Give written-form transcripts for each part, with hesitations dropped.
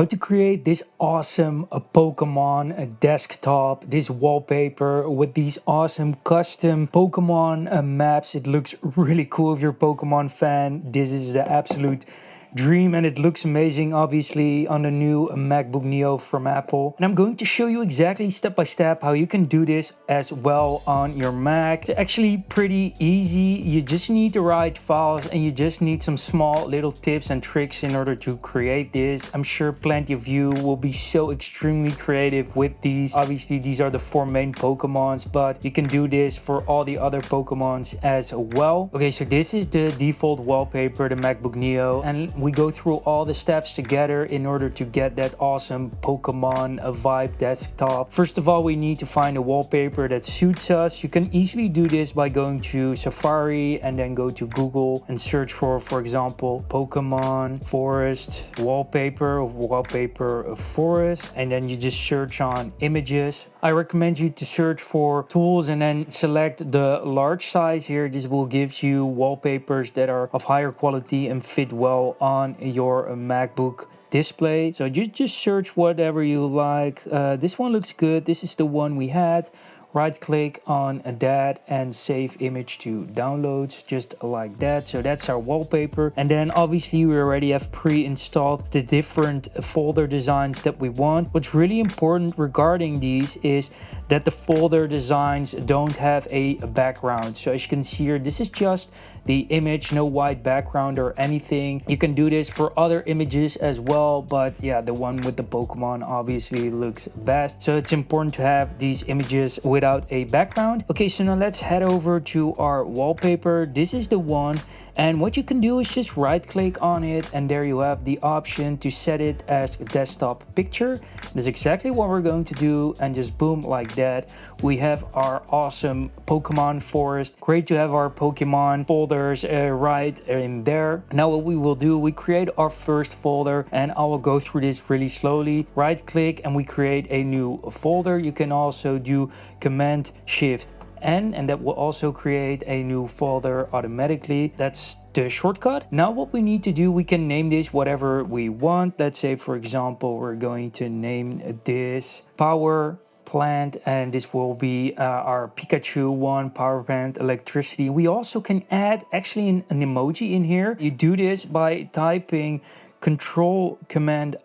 How to create this awesome Pokemon desktop, this wallpaper with these awesome custom Pokemon maps. It looks really cool if you're a Pokemon fan. This is the absolute dream and it looks amazing obviously on the new MacBook Neo from Apple. And I'm going to show you exactly step by step how you can do this as well on your Mac. It's actually pretty easy. You just need to write files and you just need some small little tips and tricks in order to create this. I'm sure plenty of you will be so extremely creative with these. Obviously these are the 4 main Pokemons, but you can do this for all the other Pokemons as well. Okay, so this is the default wallpaper, the MacBook Neo, and we go through all the steps together in order to get that awesome Pokemon vibe desktop. First of all, we need to find a wallpaper that suits us. You can easily do this by going to Safari and then go to Google and search for example, Pokemon forest wallpaper forest, and then you just search on images. I recommend you to search for tools and then select the large size here. This will give you wallpapers that are of higher quality and fit well on your MacBook display. So you just search whatever you like. This one looks good. This is the one we had. Right click on that and save image to downloads, just like that. So that's our wallpaper. And then obviously we already have pre-installed the different folder designs that we want. What's really important regarding these is that the folder designs don't have a background. So as you can see here, this is just the image, no white background or anything. You can do this for other images as well, but yeah, the one with the Pokemon obviously looks best. So it's important to have these images without a background. Okay, so now let's head over to our wallpaper. This is the one, and what you can do is just right click on it and there you have the option to set it as a desktop picture. That's exactly what we're going to do, and just boom, like that, we have our awesome Pokemon forest. Great to have our Pokemon folders right in there. Now what we will do, we create our first folder, and I will go through this really slowly. Right click and we create a new folder. You can also do Command Shift N, and that will also create a new folder automatically. That's the shortcut. Now what we need to do, we can name this whatever we want. Let's say for example we're going to name this Power Plant, and this will be our Pikachu one, Power Plant Electricity. We also can add actually an emoji in here. You do this by typing Control Command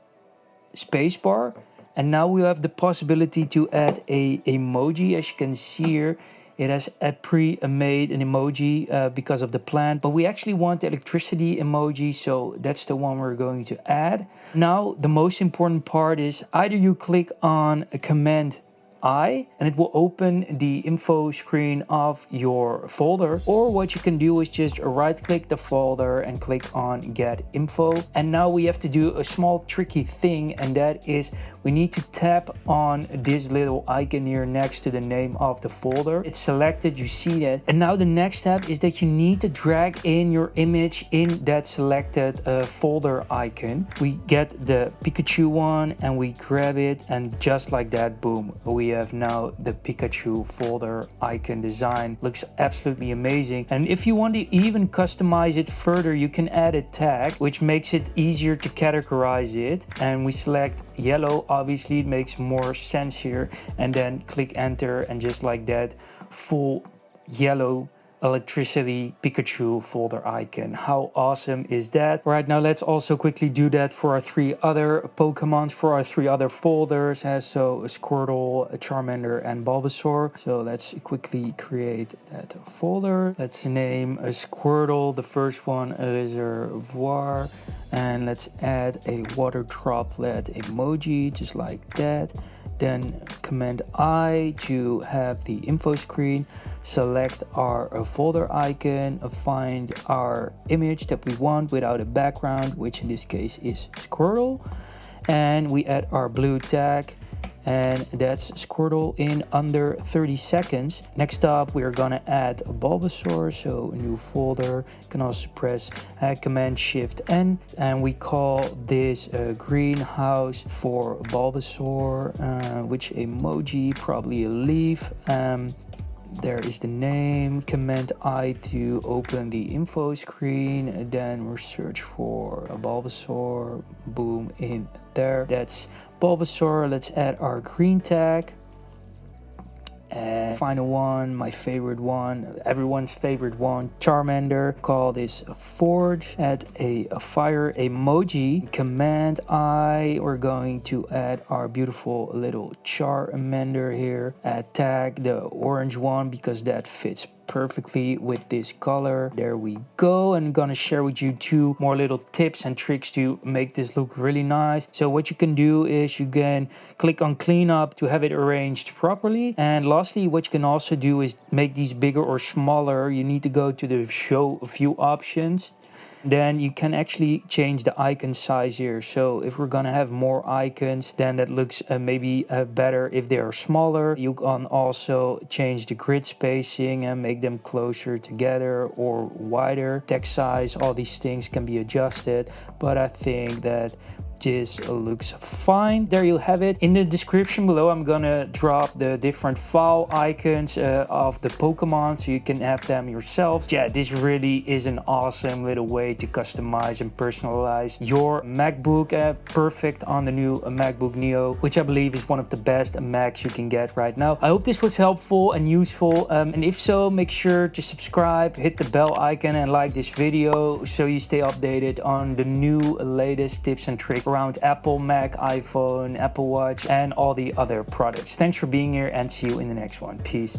Spacebar, and now we have the possibility to add a emoji. As you can see here, it has a pre-made an emoji because of the plant, but we actually want the electricity emoji, so that's the one we're going to add. Now the most important part is either you click on a Command I and it will open the info screen of your folder, or what you can do is just right click the folder and click on get info. And now we have to do a small tricky thing, and that is we need to tap on this little icon here next to the name of the folder. It's selected, you see that. And now the next step is that you need to drag in your image in that selected folder icon. We get the Pikachu one and we grab it, and just like that, boom, we have now the Pikachu folder icon design. Looks absolutely amazing. And if you want to even customize it further, you can add a tag which makes it easier to categorize it, and we select yellow. Obviously it makes more sense here, and then click enter, and just like that, full yellow electricity Pikachu folder icon. How awesome is that? Right, now let's also quickly do that for our 3 other Pokemons, for our 3 other folders. So a Squirtle, a Charmander and Bulbasaur. So let's quickly create that folder. Let's name a Squirtle, the first one, Reservoir, and let's add a water droplet emoji, just like that. Then Command I to have the info screen, select our folder icon, find our image that we want without a background, which in this case is Squirtle, and we add our blue tag, and that's Squirtle in under 30 seconds. Next up, we're gonna add a Bulbasaur, so a new folder. You can also press Command Shift N, and we call this greenhouse for Bulbasaur, which emoji, probably a leaf. There is the name. Command I to open the info screen. And then we'll search for a Bulbasaur. Boom, in there. That's Bulbasaur. Let's add our green tag. And final one, my favorite one, everyone's favorite one, Charmander. Call this a Forge. Add a fire emoji. Command I. We're going to add our beautiful little Charmander here. Add tag the orange one because that fits perfectly with this color. There we go. And I'm gonna share with you 2 more little tips and tricks to make this look really nice. So what you can do is you can click on cleanup to have it arranged properly. And lastly, what you can also do is make these bigger or smaller. You need to go to the show a few options. Then you can actually change the icon size here. So if we're gonna have more icons, then that looks maybe better if they are smaller. You can also change the grid spacing and make them closer together or wider. Text size, all these things can be adjusted, but I think that this looks fine. There you have it. In the description below, I'm gonna drop the different file icons of the Pokemon so you can have them yourself. Yeah, this really is an awesome little way to customize and personalize your MacBook. Perfect on the new MacBook Neo, which I believe is one of the best Macs you can get right now. I hope this was helpful and useful. And if so, make sure to subscribe, hit the bell icon and like this video so you stay updated on the new latest tips and tricks around Apple, Mac, iPhone, Apple Watch, and all the other products. Thanks for being here and see you in the next one. Peace.